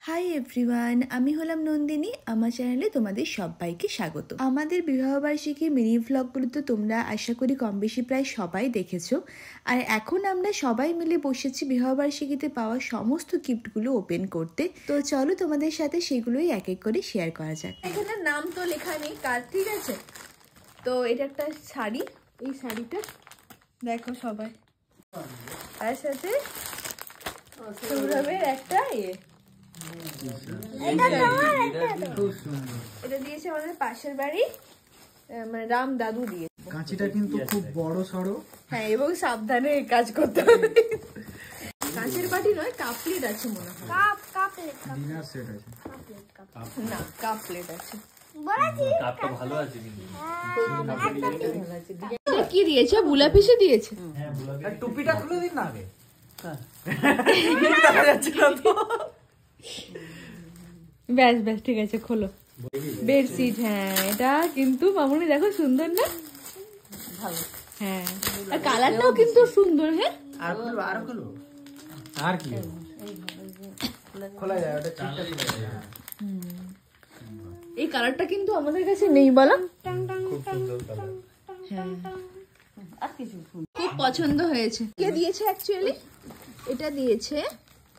Hi everyone, আমি হলাম নন্দিনী। আমার চ্যানেলে তোমাদের সবাইকে স্বাগত। আমাদের বিবাহবার্ষিকী মিনি ভ্লগগুলো তো তোমরা আশা করি কম বেশি প্রায় সবাই দেখেছো। আর এখন আমরা সবাই মিলে বসেছি বিবাহবার্ষিকীতে পাওয়া সমস্ত গিফটগুলো ওপেন করতে। তো চলো তোমাদের সাথে সেগুলোই এক এক করে শেয়ার করা যাক। এখানে নাম তো লেখা নেই কার, ঠিক আছে? তো এটা একটা শাড়ি, এই শাড়িটা দেখো সবাই, তার সাথে সৌরভের একটা এটা দিয়েছে আমাদের পাশের বাড়ি, মানে রাম দাদু দিয়ে। কাঁচিটা কিন্তু খুব বড় সড়ো, হ্যাঁ, এবং সাবধানে কাজ করতে হবে। কাঁচের বাটি নয়, কাপ প্লেট আছে মনে হয়। ডিনার সেট আছে না, কাপ প্লেট আছে। কাপটা ভালো আছে কিন্তু কি দিয়েছে? বুলা পিসে দিয়েছে। টুপিটা খুলে দিন না আগে। ব্যাস ব্যাস, ঠিক আছে, খোলো। বেডশিট, হ্যাঁ, এটা কিন্তু মামুনি দেখো সুন্দর না? ভালো, হ্যাঁ, আর কালারটাও কিন্তু সুন্দর। হ্যাঁ, আর খুলবো, আর খুলবো, আর কি খোলা যায়? ওটা ঠিকঠাক খোলা যায়। এই কালারটা কিন্তু আমাদের কাছে নেই, বলো? খুব সুন্দর কালার। হ্যাঁ, আর কিছু খুব পছন্দ হয়েছে। কে দিয়েছে অ্যাকচুয়ালি? এটা দিয়েছে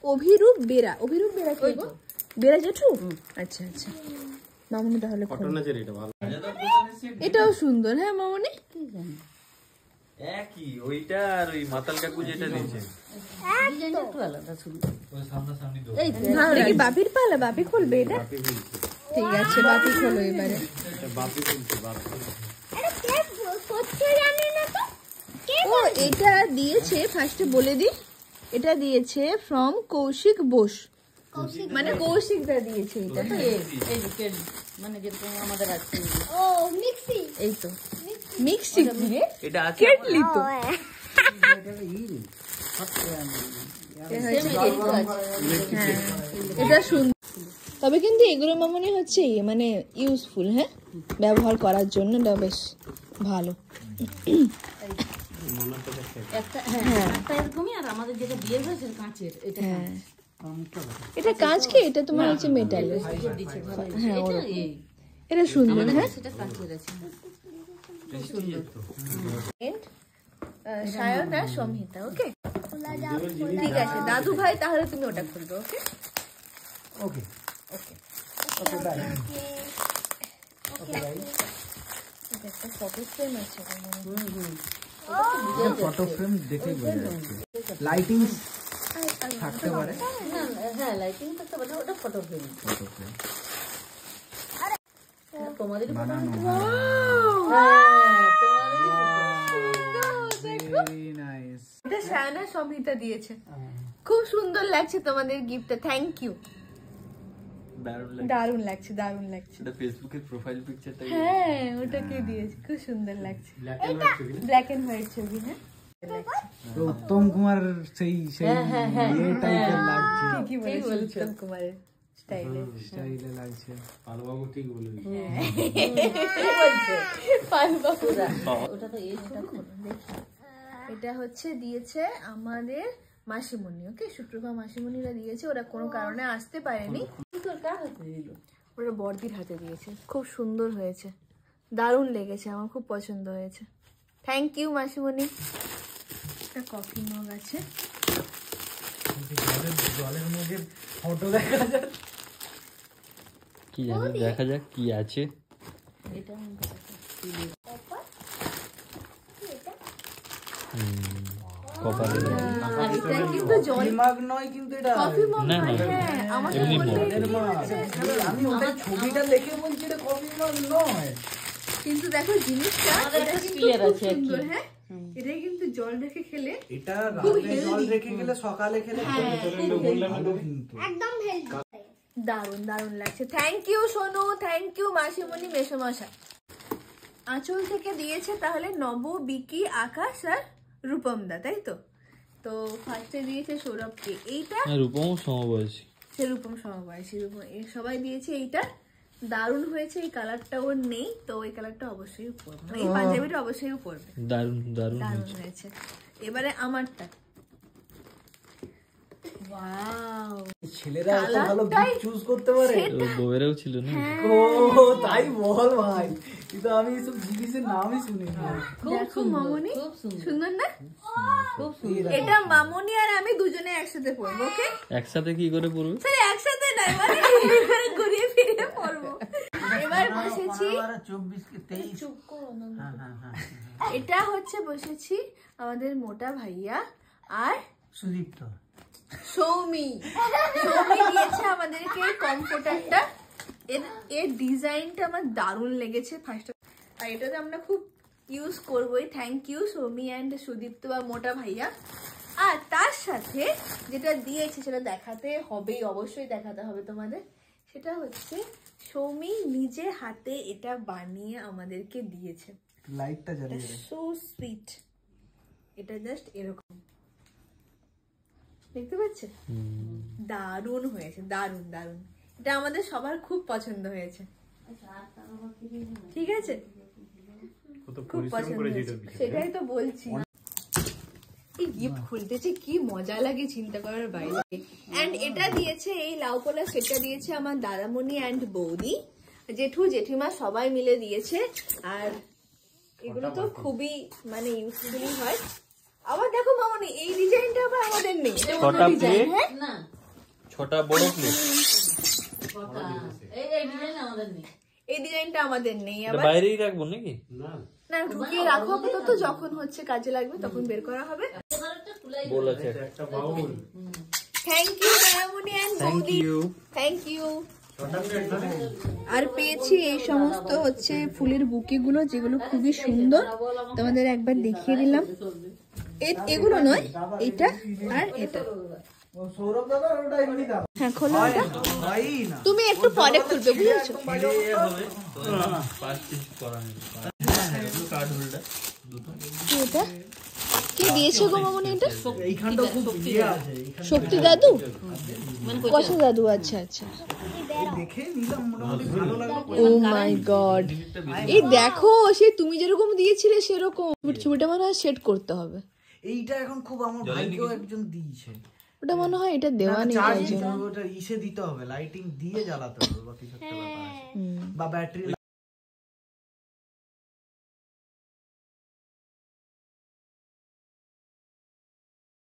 অভিরূপ বেরা। অভিরূপ বেরা কে গো? বেরা জেঠু? আচ্ছা আচ্ছা, মামুনি তাহলে কটন আছে এটা ভালো। এটাও সুন্দর। হ্যাঁ মামুনি, একই ওইটা আর ওই মাতাল কাকু যেটা দিয়েছে একটু আলাদা সুন্দর। ওই সামনাসামনি দো। এই তাহলে কি বাপির পালা? বাপি খুলবে এটা? ঠিক আছে, বাপি খোলো এবারে। এটা বাপি খুলছে, বাপি। আরে কে করছে জানি না তো। ও এটা দিয়েছে, ফার্স্টে বলে দি, এটা দিয়েছে ফ্রম কৌশিক বোস। মানে কৌশিক দা দিয়েছে এটা। এই যে মানে যেরকম আমাদের আছে। ও মিক্সি, এই তো মিক্সি এটা আছে কেটলি তো। এটা সুন্দর, তবে কিন্তু এগুলো মামনি হচ্ছে মানে ইউজফুল, হ্যাঁ, ব্যবহার করার জন্য এটা বেশ ভালো। একটা এরকমই, আর আমাদের যেটা বিয়ে হয়েছে কাঁচের, এটা হ্যাঁ, এটা কাঁচ কি? এটা তোমার হচ্ছে মেটালের। হ্যাঁ, এটা সুন্দর। হ্যাঁ, সেটা কাঁচের আছে। সায়ন আর সমহিতা। ওকে, ঠিক আছে দাদু ভাই, তাহলে তুমি ওটা খুলবে। ওকে ওকে ওকে ওকে বাই। একটা ফটো ফ্রেম আছে। ফটো ফ্রেম দেখে বোঝা যাচ্ছে লাইটিং থাকতে পারে। না, হ্যাঁ, লাইটিং থাকতে পারে, ওটা ফটো ফ্রেম। ফটো ফ্রেম তোমাদের বানানো নাইস। এটা সায়না সমহিতা দিয়েছে। খুব সুন্দর লাগছে তোমাদের গিফটটা, থ্যাংক ইউ। দারুণ লাগে। দারুণ লাগছে, দারুণ লাগছে। এটা ফেসবুকের প্রোফাইল পিকচারটা। হ্যাঁ, ওটাকে দিয়েছে, খুব সুন্দর লাগছে। ব্ল্যাক এন্ড হোয়াইট ছবি। হ্যাঁ, তো উত্তম কুমার সেই ইয়ে টাইপের লাগছে। কি বলেছে উত্তম কুমারের স্টাইলে লাগছে। পালবাবু ঠিক বলে। ওটা তো এটা হচ্ছে দিয়েছে আমাদের মাসিমণি। ওকে, সুপ্রভা মাসিমণিরা দিয়েছে। ওরা কোনো কারণে আসতে পারেনি, ওরা বড়দির হাতে দিয়েছে। খুব সুন্দর হয়েছে, দারুণ লেগেছে, আমার খুব পছন্দ হয়েছে। থ্যাংক ইউ মাসিমণি। একটা কফি মগ আছে। জলের মধ্যে ফটো দেখা যাচ্ছে। কি জানি, দেখা যাক কি আছে। এটা কপালে এটা কিন্তু জল মাগ নয়, কিন্তু এটা কফি মগ না, নয়। না, হ্যাঁ, আমাদের এমনি মগ। আমি ওটা ছবিটা দেখে বলছি এটা কফি মাগ নয়, কিন্তু দেখো জিনিসটা আমাদের এটা একটা কিন্তু clear খুব আছে আর কি। সুন্দর। হ্যাঁ, এটাই কিন্তু জল রেখে খেলে এটা রাতে জল রেখে গেলে সকালে খেলে ভালো কিন্তু। দারুণ দারুণ লাগছে। Thank you Sonu, thank you মাসিমণি, মেসোমশাই। আঁচল থেকে দিয়েছে তাহলে নব, বিকি, আকাশ আর রূপম দা, তাই তো? তো ফার্স্টে দিয়েছে সৌরভকে এইটা, রূপম সমবয়সী। সে রূপম সমবয়সী। রূপম সবাই দিয়েছে এইটা। দারুণ হয়েছে। এই কালারটা ওর নেই, তো এই কালারটা অবশ্যই পরবে, এই পাঞ্জাবিটা অবশ্যই পরবে। দারুণ দারুণ দারুণ হয়েছে। এবারে আমারটা ছেলেরা এত ভালো গিফট চুজ করতে পারে। বউয়েরও ছিল না? ও তাই বল ভাই, কিন্তু আমি এসব জিনিসের নামই শুনিনি। দেখো মামনি, খুব সুন্দর সুন্দর না? খুব সুন্দর এটা মামনি আর আমি দুজনে একসাথে পরবো, ওকে? একসাথে কি করে পড়বে? সরি একসাথে নয়, মানে এবারে ঘুরিয়ে ফিরিয়ে পরবো। এবার বসেছি, 24 কে 23। চুপ করো না। হ্যাঁ এটা হচ্ছে বসেছি আমাদের মোটা ভাইয়া আর সুদীপ্ত। সৌমি দিয়েছে আমাদেরকে কমফোর্টারটা। এর ডিজাইনটা আমার দারুণ লেগেছে ফার্স্ট, আর এটাতে আমরা খুব ইউজ করবোই। Thank you Soumi and Sudipta বা মোটা ভাইয়া। আর তার সাথে যেটা দিয়েছে সেটা দেখাতে হবেই, অবশ্যই দেখাতে হবে তোমাদের। সেটা হচ্ছে সৌমি নিজে হাতে এটা বানিয়ে আমাদেরকে দিয়েছে। লাইটটা জ্বালিয়ে দে। So sweet. এটা জাস্ট এরকম, দেখতে পাচ্ছেন? দারুণ হয়েছে, দারুণ দারুণ। এটা আমাদের সবার খুব পছন্দ হয়েছে, ঠিক আছে? খুব পছন্দ হয়েছে, সেটাই তো বলছি। এই গিফট খুলতেছে কি মজা লাগে চিন্তা করার বাইরে। এন্ড এটা দিয়েছে, এই লাউ কলা সেটা দিয়েছে আমার দাদামণি এন্ড বৌদি, জেঠু জেঠিমা সবাই মিলে দিয়েছে। আর এগুলো তো খুবই মানে ইউজফুলি হয়। আবার দেখো মামনি, এই ডিজাইনটা আবার আমাদের নেই, এটা অন্য ডিজাইন। হ্যাঁ না ছোটা বড় প্লেট, এই ডিজাইন আমাদের নেই, এই ডিজাইনটা আমাদের নেই। আবার বাইরেই রাখবো নাকি? না, ঢুকিয়ে রাখো আপাতত, যখন হচ্ছে কাজে লাগবে তখন বের করা হবে। বল আছে একটা বাউল। থ্যাংক ইউ দাদামণি এন্ড বৌদি, থ্যাংক ইউ। আর পেয়েছি এই সমস্ত হচ্ছে ফুলের বুকে গুলো, যেগুলো খুবই সুন্দর, তোমাদের একবার দেখিয়ে দিলাম। এগুলো নয়, এটা আর এটা। ও সৌরভ দাদা ওটা এমনি দাও। হ্যাঁ খোলো এটা, ভাই না। তুমি একটু পরে খুলবে, বুঝেছো? হবে তো 5 পিস করা নেই। হ্যাঁ কার্ড হোল্ডার দুটো। কি এটা কি দিয়েছে গো মামনি? এটা এইখানটা খুব ইয়ে আছে, শক্তি দাদু, কষা দাদু। আচ্ছা আচ্ছা, দেখে নিলাম, মোটামুটি ভালো লাগলো। ও মাই গড, এই দেখো সে তুমি যেরকম দিয়েছিলে সেরকম। ছবিটা মনে হয় সেট করতে হবে। এইটা এখন খুব আমার ভাইকেও একজন দিয়েছে। ওটা মনে হয় এটা দেওয়া নেই, চার্জ ওটা ইসে দিতে হবে, লাইটিং দিয়ে জ্বালাতে হবে বা কিছু একটা ব্যাপার আছে, বা ব্যাটারি